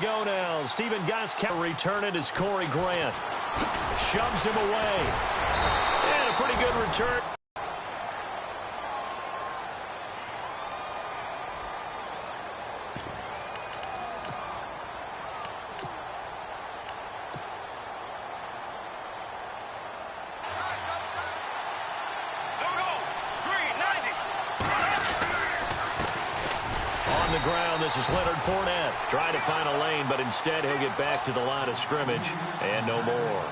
go now. Stephen Gostkowski return it as Corey Grant. Shoves him away. And a pretty good return. On the ground, this is Leonard Fournette. Trying to find a lane, but instead he'll get back to the line of scrimmage. And no more.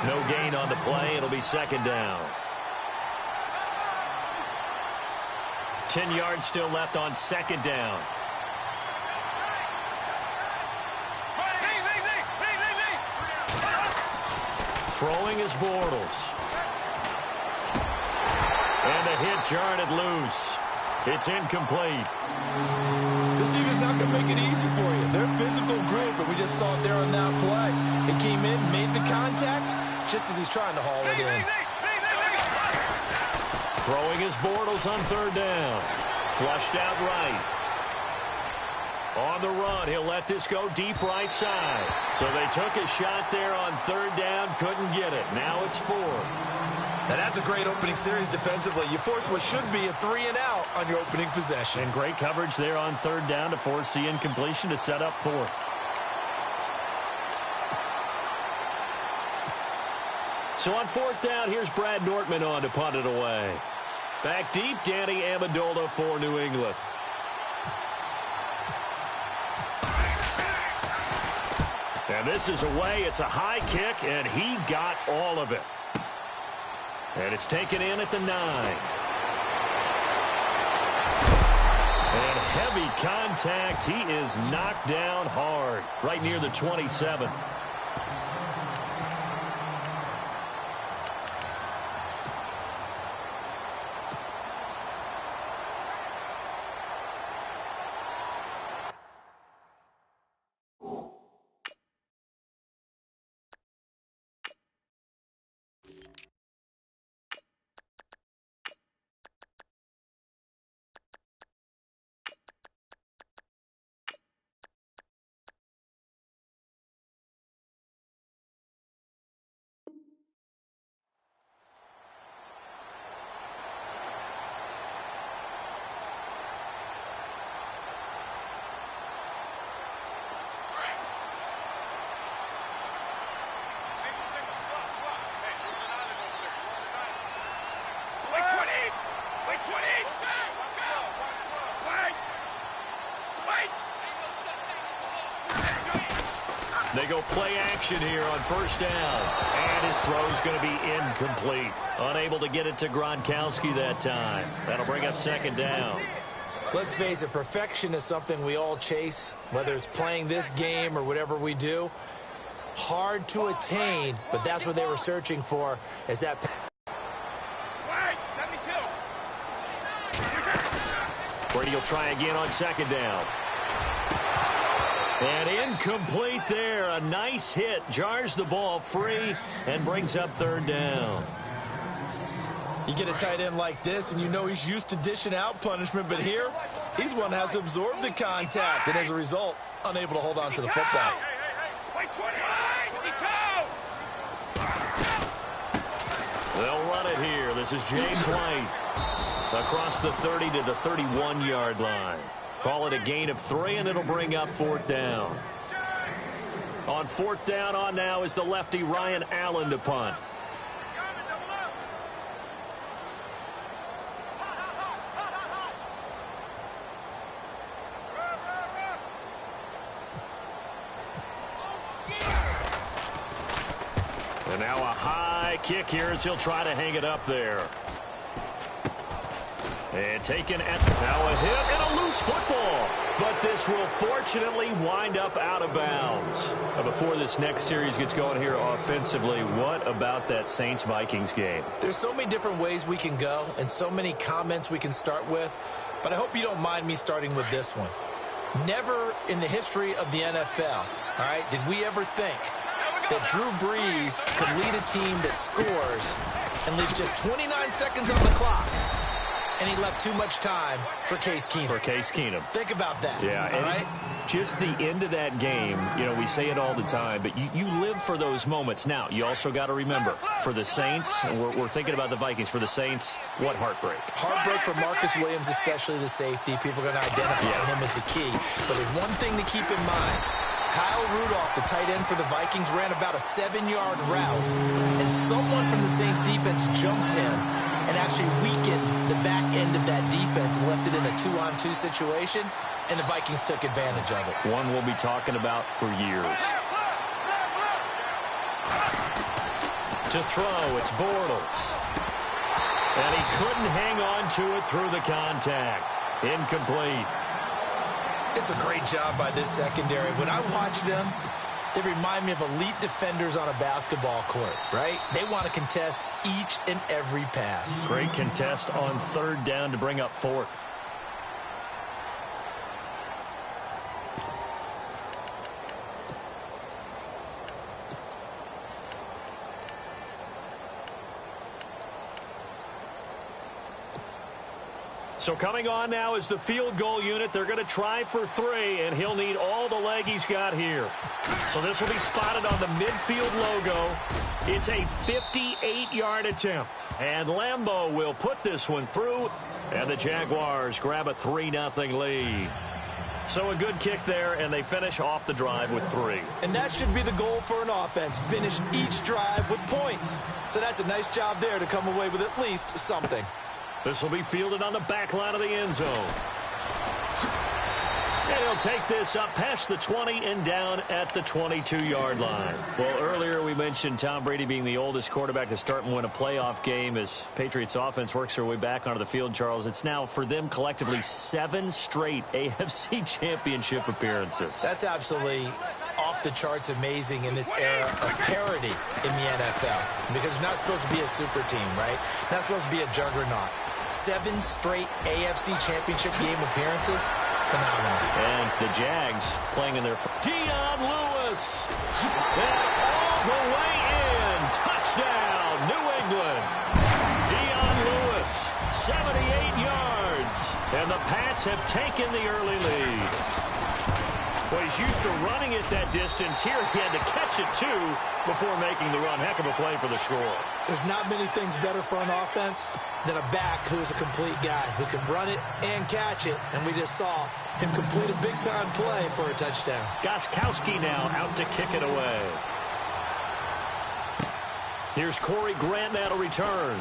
No gain on the play. It'll be second down. 10 yards still left on second down. Throwing is Bortles. And a hit jarred it loose. It's incomplete. This defense is not going to make it easy for you. They're a physical group, and we just saw it there on that play. It came in, made the contact, just as he's trying to haul it in. Throwing is Bortles on third down. Flushed out right. On the run, he'll let this go deep right side. So they took a shot there on third down, couldn't get it. Now it's fourth. Now that's a great opening series defensively. You force what should be a 3-and-out on your opening possession. And great coverage there on third down to force the incompletion to set up fourth. So on fourth down, here's Brad Nortman on to punt it away. Back deep, Danny Amendola for New England. And this is away. It's a high kick, and he got all of it. And it's taken in at the 9. And heavy contact. He is knocked down hard, right near the 27. They go play action here on first down. And his throw is going to be incomplete. Unable to get it to Gronkowski that time. That'll bring up second down. Let's face it, perfection is something we all chase, whether it's playing this game or whatever we do. Hard to attain, but that's what they were searching for, is that. Brady will try again on second down. And incomplete there. A nice hit. Jars the ball free and brings up third down. You get a tight end like this, and you know he's used to dishing out punishment, but here, he's one that has to absorb the contact, and as a result, unable to hold on to the football. They'll run it here. This is James White. Across the 30 to the 31-yard line. Call it a gain of 3, and it'll bring up fourth down. On fourth down on now is the lefty Ryan Allen to punt. And now a high kick here as he'll try to hang it up there. And taken at now a hit and a loose football. But this will fortunately wind up out of bounds. Before this next series gets going here offensively, what about that Saints-Vikings game? There's so many different ways we can go and so many comments we can start with. But I hope you don't mind me starting with this one. Never in the history of the NFL, all right, did we ever think that Drew Brees could lead a team that scores and leave just 29 seconds on the clock and he left too much time for Case Keenum. Think about that. Yeah, all right? Just the end of that game, you know, we say it all the time, but you live for those moments. Now, you also got to remember, for the Saints, we're thinking about the Vikings. For the Saints, what heartbreak. Heartbreak for Marcus Williams, especially the safety. People are going to identify him as the key. But there's one thing to keep in mind. Kyle Rudolph, the tight end for the Vikings, ran about a 7-yard route, and someone from the Saints defense jumped him and actually weakened the back end of that defense and left it in a 2-on-2 situation, and the Vikings took advantage of it. One we'll be talking about for years. To throw, it's Bortles. And he couldn't hang on to it through the contact. Incomplete. It's a great job by this secondary. When I watch them, they remind me of elite defenders on a basketball court, right? They want to contest each and every pass. Great contest on 3rd down to bring up 4th. So coming on now is the field goal unit. They're going to try for 3, and he'll need all the leg he's got here. So this will be spotted on the midfield logo. It's a 58-yard attempt. And Lambeau will put this one through, and the Jaguars grab a 3-0 lead. So a good kick there, and they finish off the drive with 3. And that should be the goal for an offense. Finish each drive with points. So that's a nice job there to come away with at least something. This will be fielded on the back line of the end zone. And he'll take this up past the 20 and down at the 22-yard line. Well, earlier we mentioned Tom Brady being the oldest quarterback to start and win a playoff game as Patriots offense works their way back onto the field, Charles. It's now for them collectively 7 straight AFC championship appearances. That's absolutely off the charts amazing in this era of parity in the NFL. Because you're not supposed to be a super team, right? Not supposed to be a juggernaut. 7 straight AFC championship game appearances. Phenomenal. And the Jags playing in their... Dion Lewis. And all the way in. Touchdown, New England. Dion Lewis, 78 yards. And the Pats have taken the early lead. Well, he's used to running it that distance. Here he had to catch it, too, before making the run. Heck of a play for the score. There's not many things better for an offense than a back who is a complete guy who can run it and catch it. And we just saw him complete a big-time play for a touchdown. Gostkowski now out to kick it away. Here's Corey Grant now to return.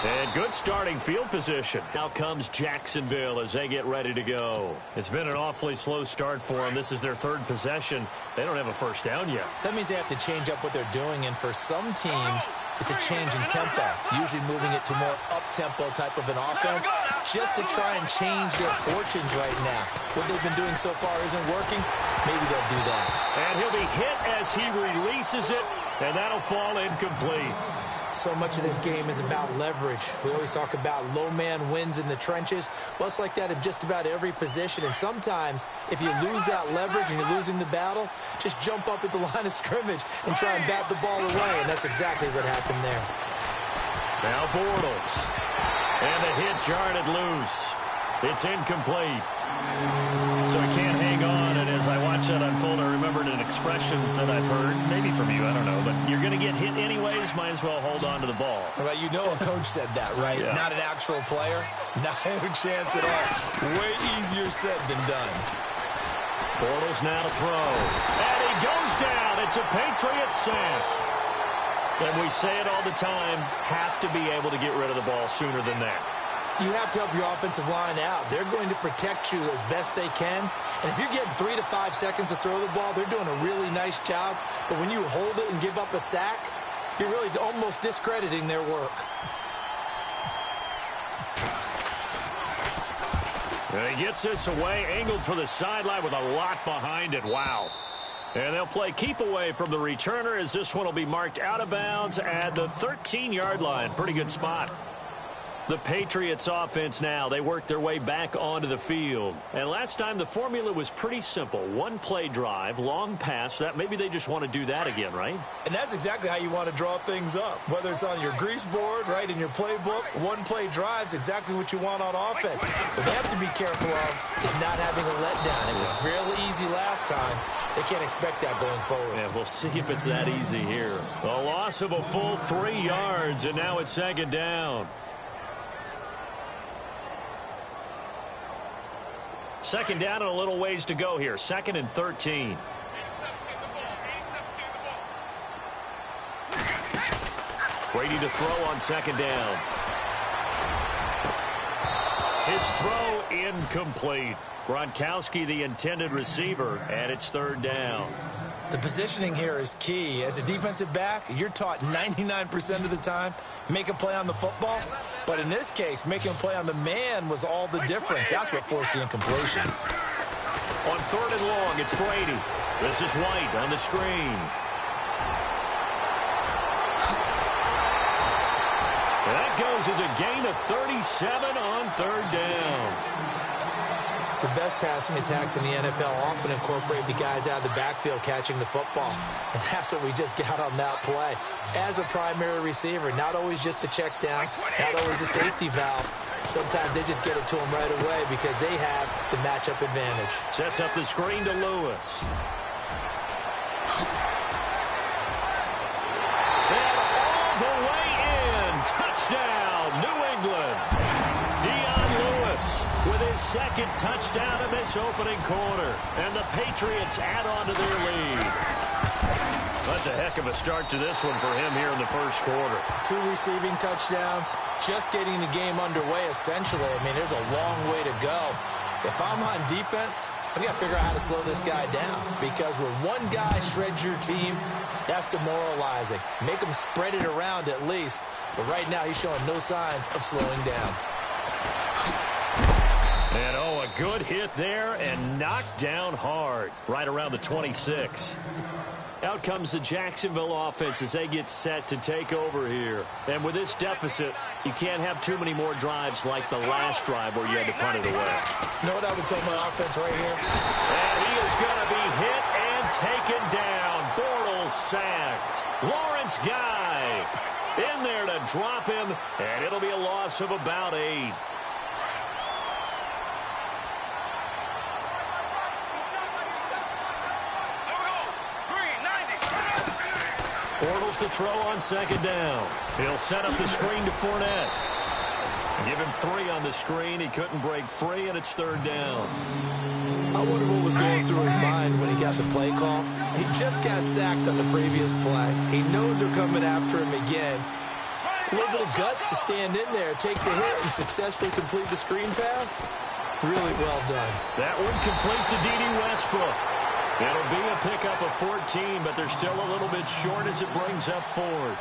And good starting field position. Now comes Jacksonville as they get ready to go. It's been an awfully slow start for them. This is their 3rd possession. They don't have a first down yet. So that means they have to change up what they're doing. And for some teams, it's a change in tempo. Usually moving it to more up-tempo type of an offense just to try and change their fortunes right now. What they've been doing so far isn't working. Maybe they'll do that. And he'll be hit as he releases it. And that'll fall incomplete. So much of this game is about leverage. We always talk about low man wins in the trenches. Well, it's like that in just about every position. And sometimes, if you lose that leverage and you're losing the battle, just jump up at the line of scrimmage and try and bat the ball away. And that's exactly what happened there. Now Bortles. And the hit jarred it loose. It's incomplete. So he can't hang on, and as I watch that unfold, I remembered an expression that I've heard, maybe from you, I don't know, but you're going to get hit anyways, might as well hold on to the ball. Well, you know a coach said that, right? Yeah. Not an actual player. No chance at all. Way easier said than done. Bortles now to throw. And he goes down. It's a Patriots sack. And we say it all the time, have to be able to get rid of the ball sooner than that. You have to help your offensive line out. They're going to protect you as best they can. And if you're getting 3 to 5 seconds to throw the ball, they're doing a really nice job. But when you hold it and give up a sack, you're really almost discrediting their work. And he gets this away, angled for the sideline with a lot behind it. Wow. And they'll play keep away from the returner as this one will be marked out of bounds at the 13-yard line. Pretty good spot. The Patriots offense now, they work their way back onto the field. And last time the formula was pretty simple. One play drive, long pass. That maybe they just want to do that again, right? And that's exactly how you want to draw things up. Whether it's on your grease board, right, in your playbook, one play drive's exactly what you want on offense. What they have to be careful of is not having a letdown. It was real easy last time. They can't expect that going forward. Yeah, we'll see if it's that easy here. A loss of a full 3 yards, and now it's second down. Second down and a little ways to go here. 2nd and 13. Brady to throw on second down. His throw incomplete. Gronkowski, the intended receiver, and it's 3rd down. The positioning here is key. As a defensive back, you're taught 99% of the time, make a play on the football. But in this case, making a play on the man was all the difference. That's what forced the incompletion. On 3rd and long, it's Brady. This is White on the screen. That goes as a gain of 37 on 3rd down. The best passing attacks in the NFL often incorporate the guys out of the backfield catching the football. And that's what we just got on that play. As a primary receiver, not always just a check down, not always a safety valve. Sometimes they just get it to them right away because they have the matchup advantage. Sets up the screen to Lewis. And all the way in. Touchdown, New England. With his 2nd touchdown in this opening quarter. And the Patriots add on to their lead. That's a heck of a start to this one for him here in the 1st quarter. 2 receiving touchdowns, just getting the game underway essentially. I mean, there's a long way to go. If I'm on defense, I've got to figure out how to slow this guy down. Because when one guy shreds your team, that's demoralizing. Make him spread it around at least. But right now, he's showing no signs of slowing down. And, a good hit there and knocked down hard right around the 26. Out comes the Jacksonville offense as they get set to take over here. And with this deficit, you can't have too many more drives like the last drive where you had to punt it away. You know what I would tell my offense right here? And he is going to be hit and taken down. Bortles sacked. Lawrence Guy in there to drop him, and it'll be a loss of about 8. Bortles to throw on second down. He'll set up the screen to Fournette. Give him 3 on the screen. He couldn't break free, and it's 3rd down. I wonder what was going through his mind when he got the play call. He just got sacked on the previous play. He knows they're coming after him again. A little bit of guts to stand in there, take the hit, and successfully complete the screen pass. Really well done. That one complete to D.D. Westbrook. It'll be a pickup of 14, but they're still a little bit short as it brings up 4th.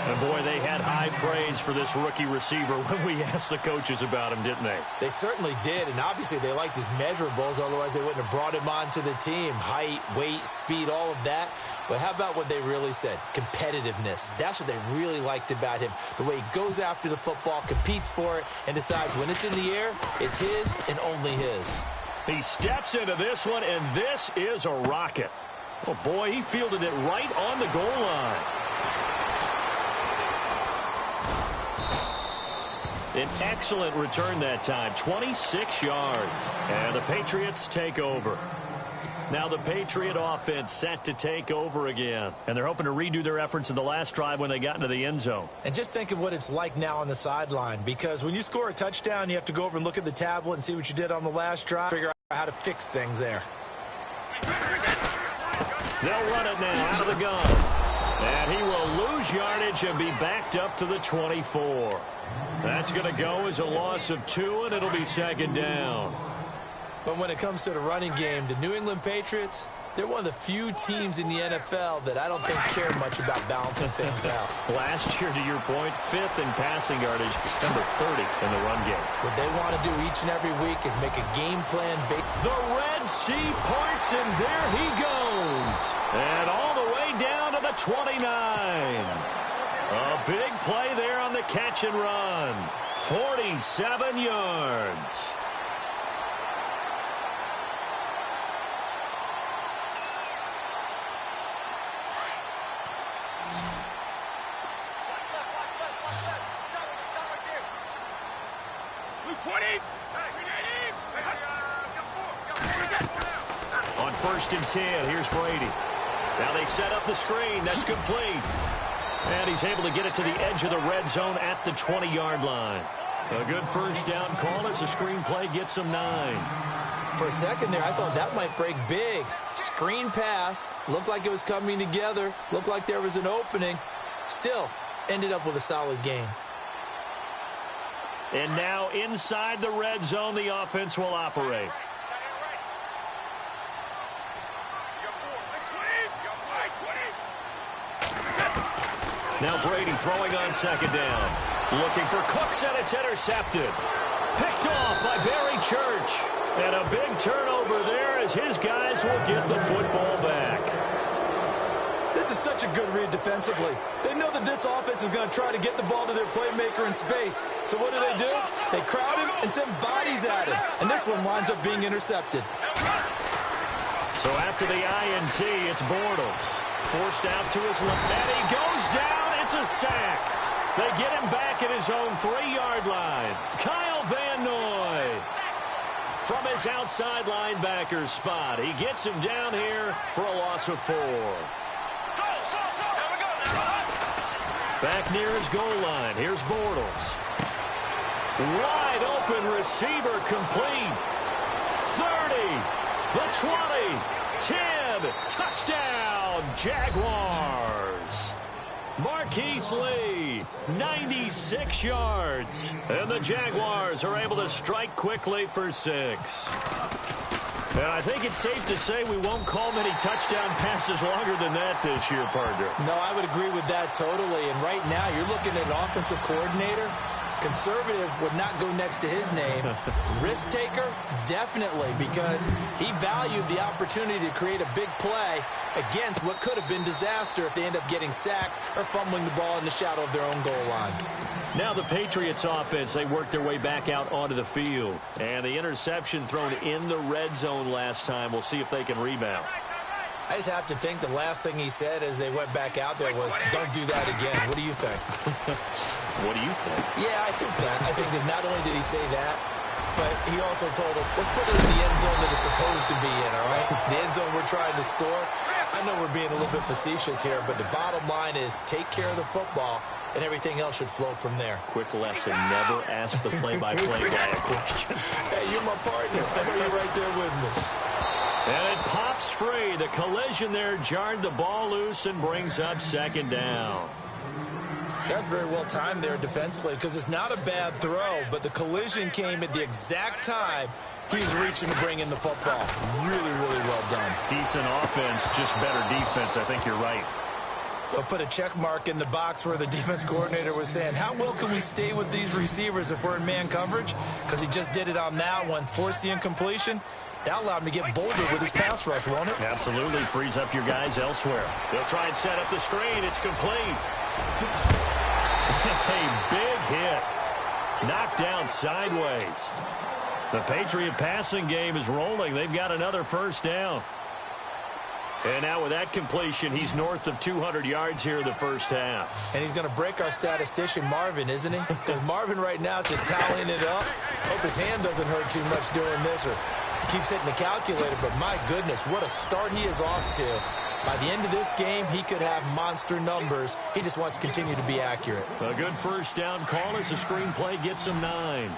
And, boy, they had high praise for this rookie receiver when we asked the coaches about him, didn't they? They certainly did, and obviously they liked his measurables. Otherwise, they wouldn't have brought him onto the team. Height, weight, speed, all of that. But how about what they really said? Competitiveness. That's what they really liked about him. The way he goes after the football, competes for it, and decides when it's in the air, it's his and only his. He steps into this one, and this is a rocket. Oh, boy, he fielded it right on the goal line. An excellent return that time, 26 yards. And the Patriots take over. Now the Patriot offense set to take over again. And they're hoping to redo their efforts in the last drive when they got into the end zone. And just think of what it's like now on the sideline. Because when you score a touchdown, you have to go over and look at the tablet and see what you did on the last drive. Figure out how to fix things there. They'll run it now out of the gun. And he will lose yardage and be backed up to the 24. That's going to go as a loss of 2, and it'll be second down. But when it comes to the running game, the New England Patriots, they're one of the few teams in the NFL that I don't think care much about balancing things out. Last year, to your point, 5th in passing yardage, number 30 in the run game. What they want to do each and every week is make a game plan. The Red Sea parts, and there he goes. And all the way down to the 29. A big play there on the catch and run. 47 yards. On 1st and 10, here's Brady. Now they set up the screen. That's complete. And he's able to get it to the edge of the red zone at the 20-yard line. A good first down call as the screen play gets him 9. For a second there, I thought that might break big. Screen pass. Looked like it was coming together. Looked like there was an opening. Still, ended up with a solid game. And now inside the red zone, the offense will operate. Now Brady throwing on 2nd down. Looking for Cooks, and it's intercepted. Picked off by Barry Church. And a big turnover there as his guys will get the football back. This is such a good read defensively. They know that this offense is going to try to get the ball to their playmaker in space. So what do? They crowd him and send bodies at him. And this one winds up being intercepted. So after the INT, it's Bortles. Forced out to his left. And he goes down. It's a sack. They get him back at his own 3-yard line. Kyle Van Noy from his outside linebacker spot. He gets him down here for a loss of 4. Back near his goal line. Here's Bortles. Wide open receiver complete. 30. The 20. 10. Touchdown, Jaguars. Marquise Lee, 96 yards. And the Jaguars are able to strike quickly for 6. And I think it's safe to say we won't call many touchdown passes longer than that this year, partner. No, I would agree with that totally. And right now, you're looking at an offensive coordinator. Conservative would not go next to his name. Risk taker, definitely, because he valued the opportunity to create a big play against what could have been disaster if they end up getting sacked or fumbling the ball in the shadow of their own goal line. Now the Patriots offense, they work their way back out onto the field. And the interception thrown in the red zone last time. We'll see if they can rebound. I just have to think the last thing he said as they went back out there was, don't do that again. What do you think? What do you think? Yeah, I think that. I think that not only did he say that, but he also told him, let's put it in the end zone that it's supposed to be in, all right? The end zone we're trying to score. I know we're being a little bit facetious here, but the bottom line is take care of the football, and everything else should flow from there. Quick lesson, never ask the play-by-play guy a question. Hey, you're my partner. I know you're right there with me. And it pops free. The collision there jarred the ball loose and brings up 2nd down. That's very well timed there defensively because it's not a bad throw, but the collision came at the exact time he was reaching to bring in the football. Really, really well done. Decent offense, just better defense. I think you're right. They'll put a check mark in the box where the defense coordinator was saying, how well can we stay with these receivers if we're in man coverage? Because he just did it on that one, forced the incompletion. That allowed him to get bolder with his pass rush, won't it? Absolutely. Frees up your guys elsewhere. They'll try and set up the screen. It's complete. A big hit. Knocked down sideways. The Patriot passing game is rolling. They've got another first down. And now with that completion, he's north of 200 yards here in the first half. And he's going to break our statistician, Marvin, isn't he? Because Marvin right now is just tallying it up. Hope his hand doesn't hurt too much doing this or keeps hitting the calculator. But my goodness, what a start he is off to. By the end of this game, he could have monster numbers. He just wants to continue to be accurate. A good first down call as the screenplay gets him 9.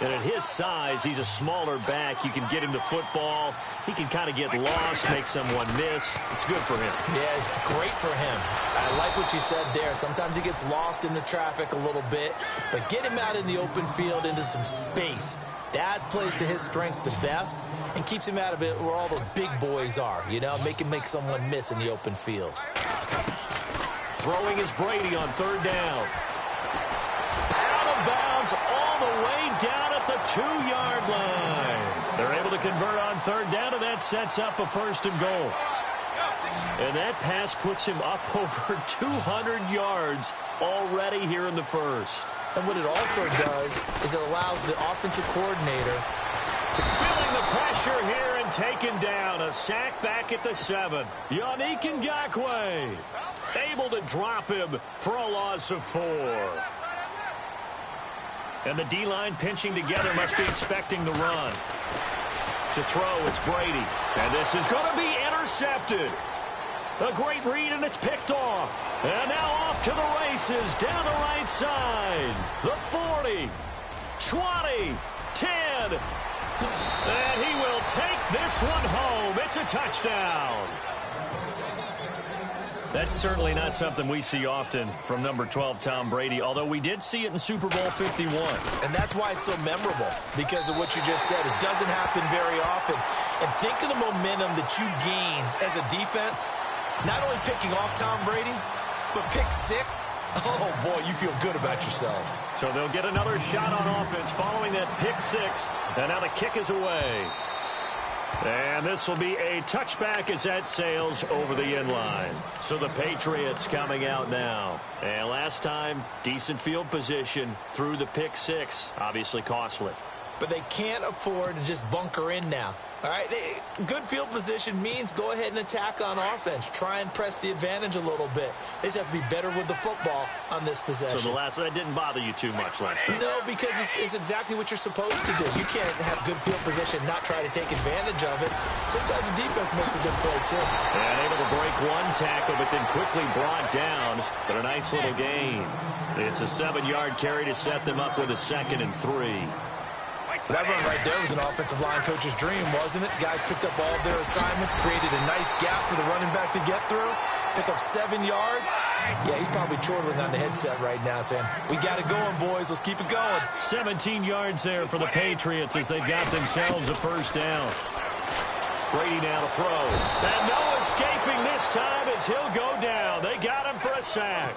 And at his size, he's a smaller back. You can get him the football. He can kind of get lost, make someone miss. It's good for him. Yeah, it's great for him. I like what you said there. Sometimes he gets lost in the traffic a little bit. But get him out in the open field into some space. That plays to his strengths the best and keeps him out of it where all the big boys are. You know, make him make someone miss in the open field. Throwing is Brady on 3rd down. Out of bounds all the way down at the 2-yard line. They're able to convert on 3rd down, and that sets up a 1st and goal. And that pass puts him up over 200 yards already here in the first. And what it also does is it allows the offensive coordinator to... Feeling the pressure here and taken down. A sack back at the 7. Yannick Ngakoue able to drop him for a loss of 4. And the D-line pinching together, must be expecting the run. To throw, it's Brady. And this is going to be intercepted. A great read, and it's picked off. And now off to the races down the right side. The 40, 20, 10. And he will take this one home. It's a touchdown. That's certainly not something we see often from number 12, Tom Brady, although we did see it in Super Bowl 51. And that's why it's so memorable, because of what you just said. It doesn't happen very often. And think of the momentum that you gain as a defense, not only picking off Tom Brady, but pick 6. Oh, boy, you feel good about yourselves. So they'll get another shot on offense following that pick 6, and now the kick is away. And this will be a touchback as that sails over the end line. So the Patriots coming out now. And last time, decent field position through the pick 6. Obviously costly. But they can't afford to just bunker in now. All right, good field position means go ahead and attack on offense. Try and press the advantage a little bit. They just have to be better with the football on this possession. So that didn't bother you too much last time? No, because it's exactly what you're supposed to do. You can't have good field position, not try to take advantage of it. Sometimes the defense makes a good play, too. And able to break one tackle, but then quickly brought down. But a nice little gain. It's a 7-yard carry to set them up with a 2nd and 3. That run right there was an offensive line coach's dream, wasn't it? Guys picked up all of their assignments, created a nice gap for the running back to get through, pick up 7 yards. Yeah, he's probably chortling on the headset right now saying, we got it going, boys. Let's keep it going. 17 yards there for the Patriots as they've got themselves a first down. Brady now to throw. And no escaping this time as he'll go down. They got him for a sack.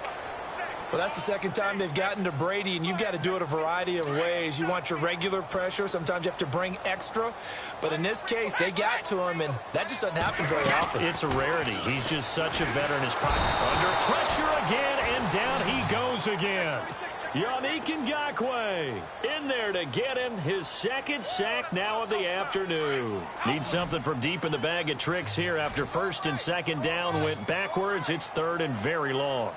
Well, that's the second time they've gotten to Brady, and you've got to do it a variety of ways. You want your regular pressure. Sometimes you have to bring extra. But in this case, they got to him, and that just doesn't happen very often. It's a rarity. He's just such a veteran. His pocket under pressure again, and down he goes again. Yannick Ngakoue in there to get him his 2nd sack now of the afternoon. Needs something from deep in the bag of tricks here after 1st and 2nd down went backwards. It's 3rd and very long.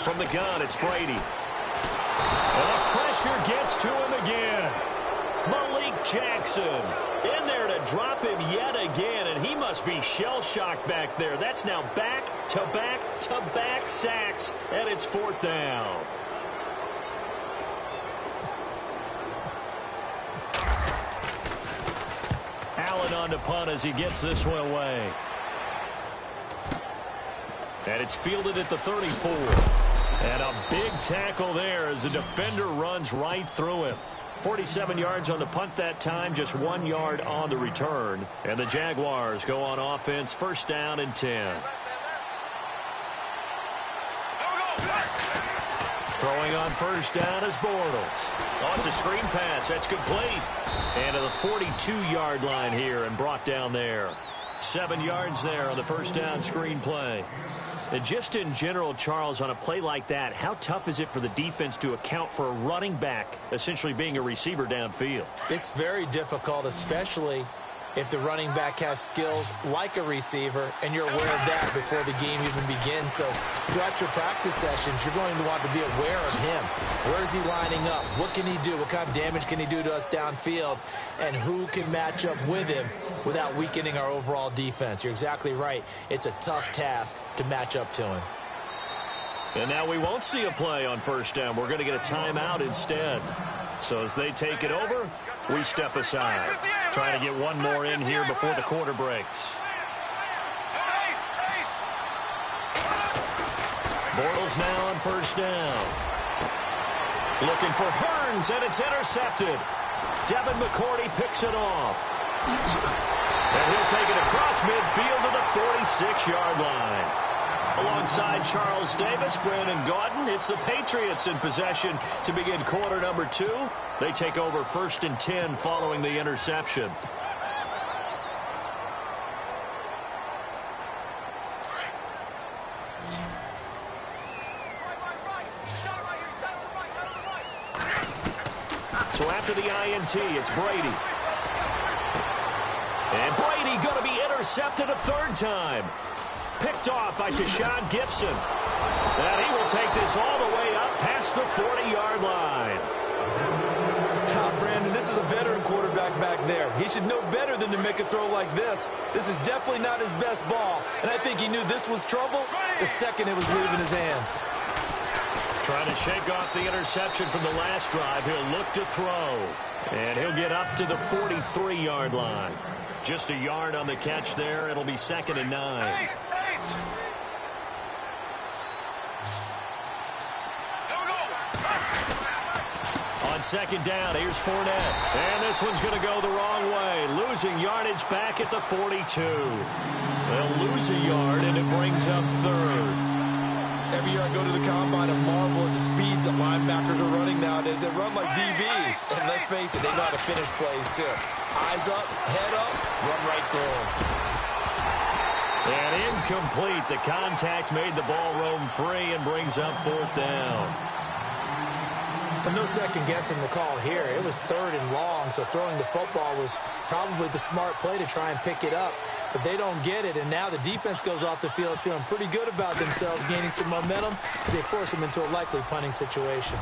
From the gun, it's Brady. And the pressure gets to him again. Malik Jackson in there to drop him yet again, and he must be shell-shocked back there. That's now back-to-back-to-back sacks, and it's 4th down. Allen on to punt as he gets this one away. And it's fielded at the 34. And a big tackle there as the defender runs right through him. 47 yards on the punt that time, just 1 yard on the return. And the Jaguars go on offense, 1st down and 10. Throwing on 1st down is Bortles. Oh, it's a screen pass. That's complete. And to the 42-yard line here and brought down there. 7 yards there on the 1st down screen play. And just in general, Charles, on a play like that, how tough is it for the defense to account for a running back essentially being a receiver downfield? It's very difficult, especially if the running back has skills like a receiver, and you're aware of that before the game even begins. So throughout your practice sessions, you're going to want to be aware of him. Where is he lining up? What can he do? What kind of damage can he do to us downfield? And who can match up with him without weakening our overall defense? You're exactly right. It's a tough task to match up to him. And now we won't see a play on 1st down. We're going to get a timeout instead. So as they take it over, we step aside. Trying to get one more in here before the quarter breaks. Bortles now on 1st down. Looking for Hearns, and it's intercepted. Devin McCourty picks it off. And he'll take it across midfield to the 46-yard line. Alongside Charles Davis, Brandon Gaudin, it's the Patriots in possession to begin quarter number 2. They take over 1st and 10 following the interception. after the INT. It's Brady. And Brady going to be intercepted a third time. Picked off by Deshaun Gibson. And he will take this all the way up past the 40-yard line. Brandon, this is a veteran quarterback back there. He should know better than to make a throw like this. This is definitely not his best ball. And I think he knew this was trouble the second it was leaving his hand. Trying to shake off the interception from the last drive. He'll look to throw. And he'll get up to the 43-yard line. Just a yard on the catch there. It'll be 2nd and 9. On 2nd down, here's Fournette. And this one's going to go the wrong way. Losing yardage back at the 42. They'll lose a yard, and it brings up 3rd. Every year I go to the combine and marvel at the speeds that linebackers are running nowadays. They run like DBs. And let's face it, they know how to finish plays, too. Eyes up, head up, run right through them. And incomplete. The contact made the ball roam free and brings up 4th down. But no second guessing the call here. It was 3rd and long, so throwing the football was probably the smart play to try and pick it up. But they don't get it, and now the defense goes off the field feeling pretty good about themselves, gaining some momentum as they force them into a likely punting situation.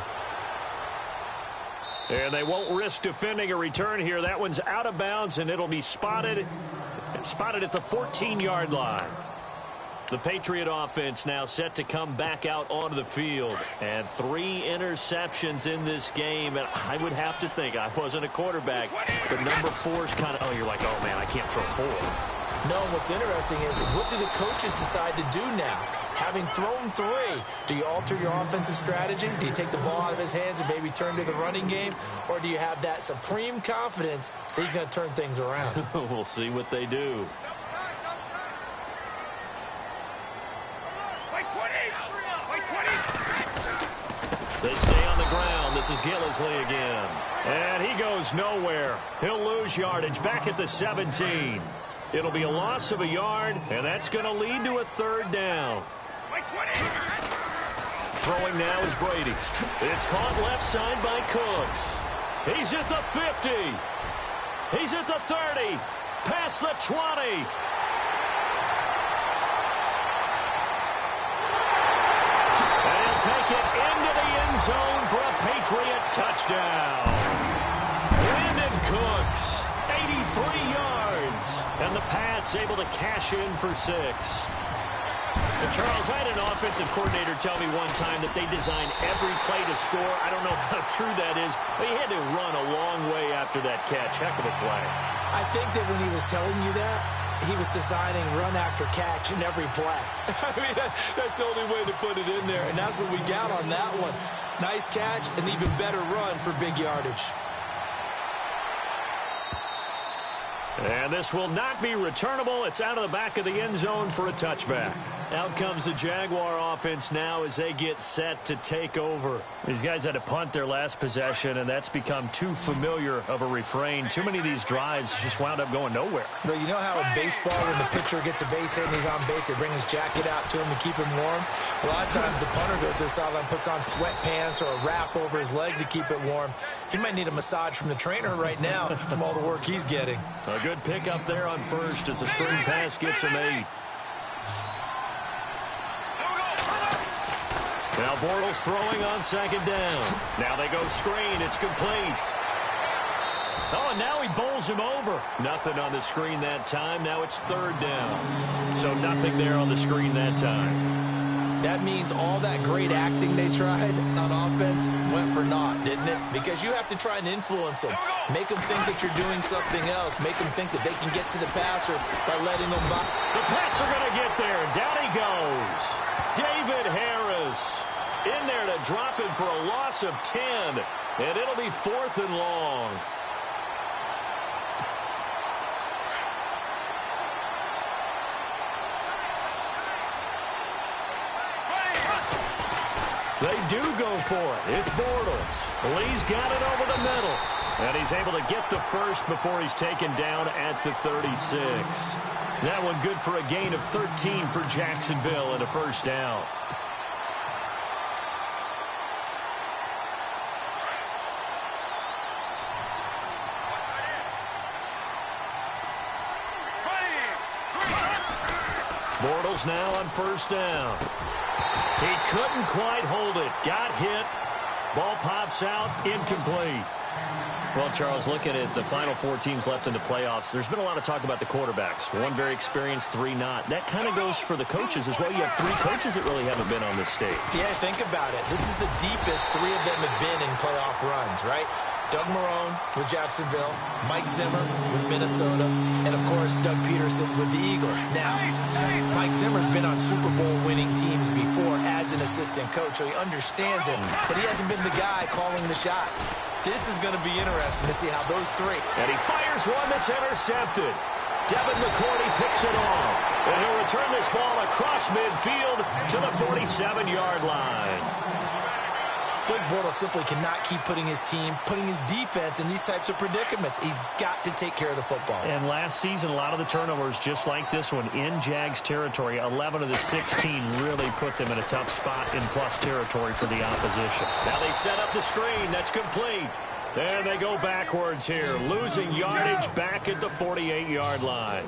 And they won't risk defending a return here. That one's out of bounds, and it'll be spotted at the 14-yard line. The Patriot offense now set to come back out onto the field. And 3 interceptions in this game. And I would have to think, I wasn't a quarterback, but number 4 is kind of, oh, you're like, oh, man, I can't throw 4. No, what's interesting is, what do the coaches decide to do now? Having thrown 3, do you alter your offensive strategy? Do you take the ball out of his hands and maybe turn to the running game? Or do you have that supreme confidence that he's going to turn things around? We'll see what they do. They stay on the ground. This is Gillisley again. And he goes nowhere. He'll lose yardage back at the 17. It'll be a loss of a yard, and that's going to lead to a 3rd down. Throwing now is Brady. It's caught left side by Cooks. He's at the 50. He's at the 30. Past the 20. Take it into the end zone for a Patriot touchdown. Brandon Cooks, 83 yards. And the Pats able to cash in for 6. And Charles, I had an offensive coordinator tell me one time that they design every play to score. I don't know how true that is, but he had to run a long way after that catch. Heck of a play. I think that when he was telling you that, he was designing run after catch in every play. I mean, that's the only way to put it in there, and that's what we got on that one. Nice catch, an even better run for big yardage. And this will not be returnable. It's out of the back of the end zone for a touchback. Out comes the Jaguar offense now as they get set to take over. These guys had to punt their last possession, and that's become too familiar of a refrain. Too many of these drives just wound up going nowhere. But you know how in baseball, when the pitcher gets a base hit and he's on base, they bring his jacket out to him to keep him warm? A lot of times the punter goes to the sideline, puts on sweatpants or a wrap over his leg to keep it warm. He might need a massage from the trainer right now from all the work he's getting. A good pickup there on first as the screen pass gets him 8. Now Bortles throwing on 2nd down. Now they go screen. It's complete. Oh, and now he bowls him over. Nothing on the screen that time. Now it's 3rd down. So nothing there on the screen that time. That means all that great acting they tried on offense went for naught, didn't it? Because you have to try and influence them. Make them think that you're doing something else. Make them think that they can get to the passer by letting them by. The Pats are going to get there. Down he goes. David Harris in there to drop him for a loss of 10. And it'll be 4th and long. They do go for it. It's Bortles. Lee's got it over the middle. And he's able to get the first before he's taken down at the 36. That one good for a gain of 13 for Jacksonville and a 1st down. Bortles now on first down. He couldn't quite hold it. Got hit. Ball pops out. Incomplete. Well, Charles, looking at the final 4 teams left in the playoffs, there's been a lot of talk about the quarterbacks. 1 very experienced, 3 not. That kind of goes for the coaches as well. You have 3 coaches that really haven't been on this stage. Yeah, think about it. This is the deepest 3 of them have been in playoff runs, right? Doug Marrone with Jacksonville, Mike Zimmer with Minnesota, and, of course, Doug Peterson with the Eagles. Now, Mike Zimmer's been on Super Bowl winning teams before as an assistant coach, so he understands it, but he hasn't been the guy calling the shots. This is going to be interesting to see how those 3. And he fires one that's intercepted. Devin McCourty picks it off. And he'll return this ball across midfield to the 47-yard line. Blake Bortles simply cannot keep putting his team, putting his defense in these types of predicaments. He's got to take care of the football. And last season, a lot of the turnovers, just like this one, in Jags territory, 11 of the 16 really put them in a tough spot in plus territory for the opposition. Now they set up the screen. That's complete. There they go backwards here, losing yardage back at the 48-yard line.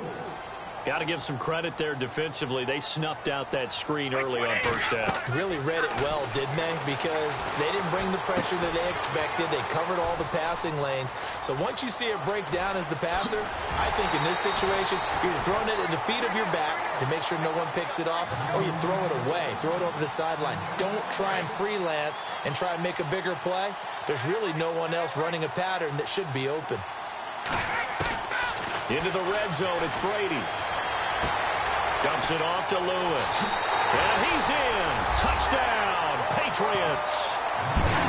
Got to give some credit there defensively. They snuffed out that screen early on first down. Really read it well, didn't they? Because they didn't bring the pressure that they expected. They covered all the passing lanes. So once you see it break down as the passer, I think in this situation, you're throwing it at the feet of your back to make sure no one picks it off, or you throw it away, throw it over the sideline. Don't try and freelance and try and make a bigger play. There's really no one else running a pattern that should be open. Into the red zone, it's Brady. Dumps it off to Lewis. And he's in. Touchdown, Patriots.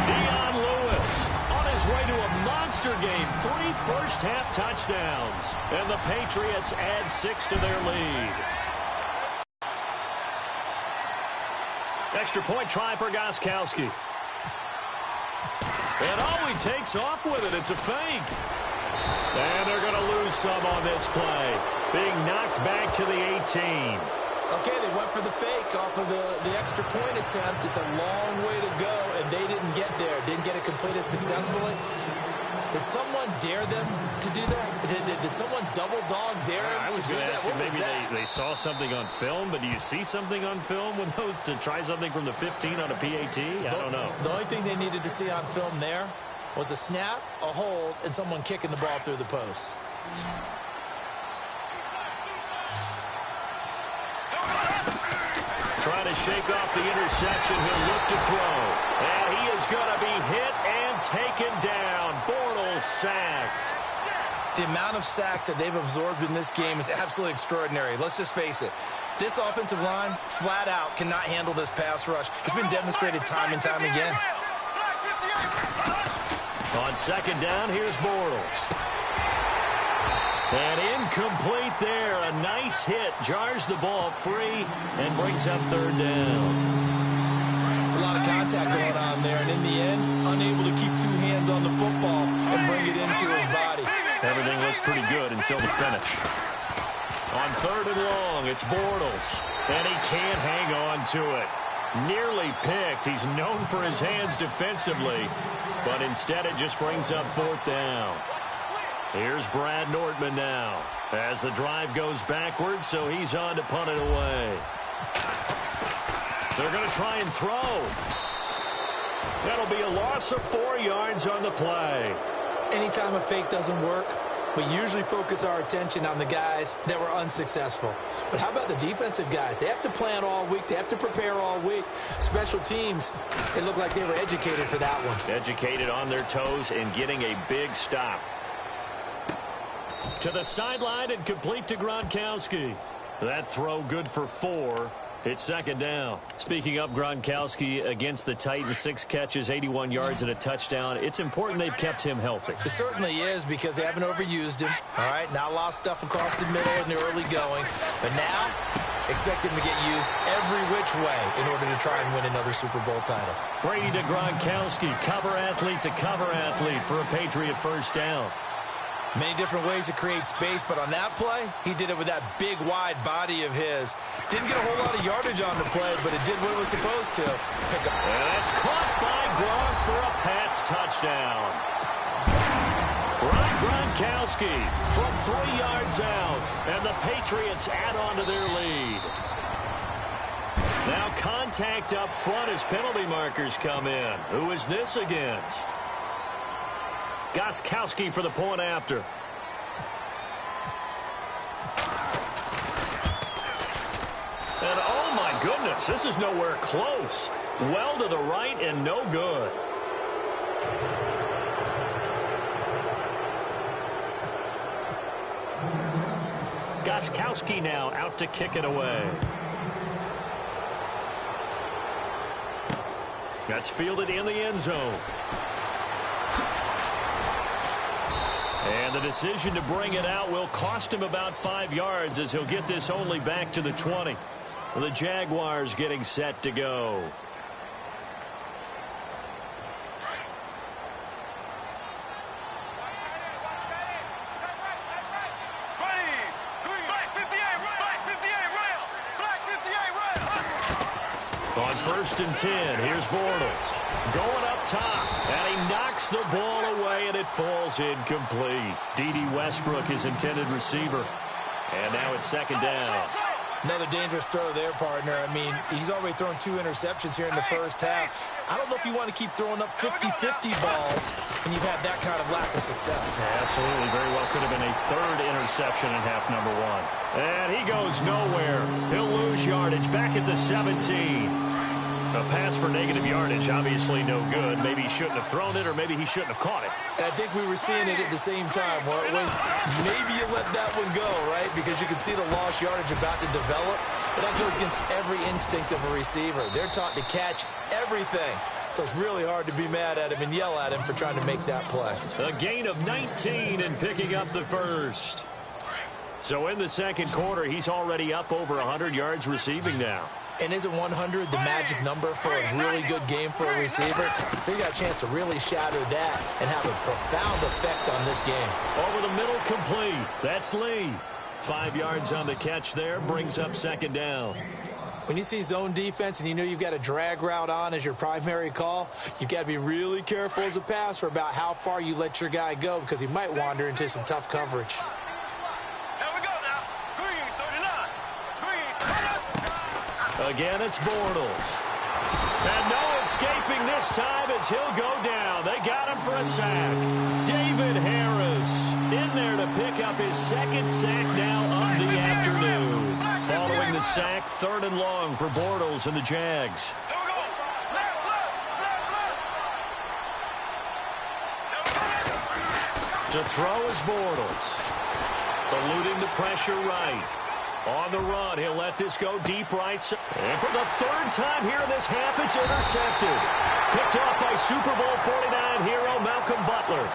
Dion Lewis on his way to a monster game. 3 first-half touchdowns. And the Patriots add 6 to their lead. Extra point try for Gostkowski. And he takes off with it. It's a fake. And they're going to lose some on this play. Being knocked back to the 18. Okay, they went for the fake off of the extra point attempt. It's a long way to go, and they didn't get there. Didn't get it completed successfully. Did someone dare them to do that? Did someone double dog dare them to do that? Maybe they saw something on film, but do you see something on film with those to try something from the 15 on a PAT? I don't know. The only thing they needed to see on film there was a snap, a hold, and someone kicking the ball through the post. Trying to shake off the interception. He'll look to throw. And he is going to be hit and taken down. Bortles sacked. The amount of sacks that they've absorbed in this game is absolutely extraordinary. Let's just face it. This offensive line, flat out, cannot handle this pass rush. It's been demonstrated time and time again. On second down, here's Bortles. And incomplete there. A nice hit. Jars the ball free and brings up third down. It's a lot of contact going on there. And in the end, unable to keep 2 hands on the football and bring it into his body. Everything looked pretty good until the finish. On third and long, it's Bortles. And he can't hang on to it. Nearly picked. He's known for his hands defensively. But instead, it just brings up fourth down. Here's Brad Nortman now as the drive goes backwards, so he's on to punt it away. They're going to try and throw. That'll be a loss of 4 yards on the play. Anytime a fake doesn't work, we usually focus our attention on the guys that were unsuccessful. But how about the defensive guys? They have to plan all week. They have to prepare all week. Special teams, it looked like they were educated for that one. Educated on their toes and getting a big stop. To the sideline and complete to Gronkowski. That throw good for 4. It's second down. Speaking of Gronkowski against the Titans, 6 catches, 81 yards, and a touchdown. It's important they've kept him healthy. It certainly is because they haven't overused him. All right, not a lot of stuff across the middle in the early going. But now, expect him to get used every which way in order to try and win another Super Bowl title. Brady to Gronkowski, cover athlete to cover athlete for a Patriot first down. Many different ways to create space, but on that play, he did it with that big, wide body of his. Didn't get a whole lot of yardage on the play, but it did what it was supposed to. And that's caught by Gronk for a Pats touchdown. Gronkowski from 3 yards out, and the Patriots add on to their lead. Now contact up front as penalty markers come in. Who is this against? Gostkowski for the point after. And oh my goodness, this is nowhere close. Well to the right and no good. Gostkowski now out to kick it away. That's fielded in the end zone. And the decision to bring it out will cost him about 5 yards as he'll get this only back to the 20. The Jaguars getting set to go. On 1st and 10, here's Bortles. Going up top, and he knocks the ball away, and it falls incomplete. D.D. Westbrook, his intended receiver. And now it's 2nd down. Another dangerous throw there, partner. I mean, he's already thrown 2 interceptions here in the first half. I don't know if you want to keep throwing up 50-50 balls when you've had that kind of lack of success. Absolutely. Very well could have been a 3rd interception in half number 1. And he goes nowhere. He'll lose yardage back at the 17. A pass for negative yardage, obviously no good. Maybe he shouldn't have thrown it, or maybe he shouldn't have caught it. I think we were seeing it at the same time. When maybe you let that one go, right? Because you can see the lost yardage about to develop. But that goes against every instinct of a receiver. They're taught to catch everything. So it's really hard to be mad at him and yell at him for trying to make that play. A gain of 19 and picking up the first. So in the second quarter, he's already up over 100 yards receiving now. And isn't 100 the magic number for a really good game for a receiver? So you got a chance to really shatter that and have a profound effect on this game. Over the middle, complete. That's Lee. 5 yards on the catch there, brings up 2nd down. When you see zone defense and you know you've got a drag route on as your primary call, you've got to be really careful as a passer about how far you let your guy go because he might wander into some tough coverage. Again, it's Bortles. And no escaping this time as he'll go down. They got him for a sack. David Harris in there to pick up his 2nd sack now of the afternoon. Following the sack, 3rd and long for Bortles and the Jags. To throw is Bortles. Eluding the pressure right. On the run, he'll let this go deep right side. And for the 3rd time here in this half, it's intercepted. Picked off by Super Bowl 49 hero Malcolm Butler.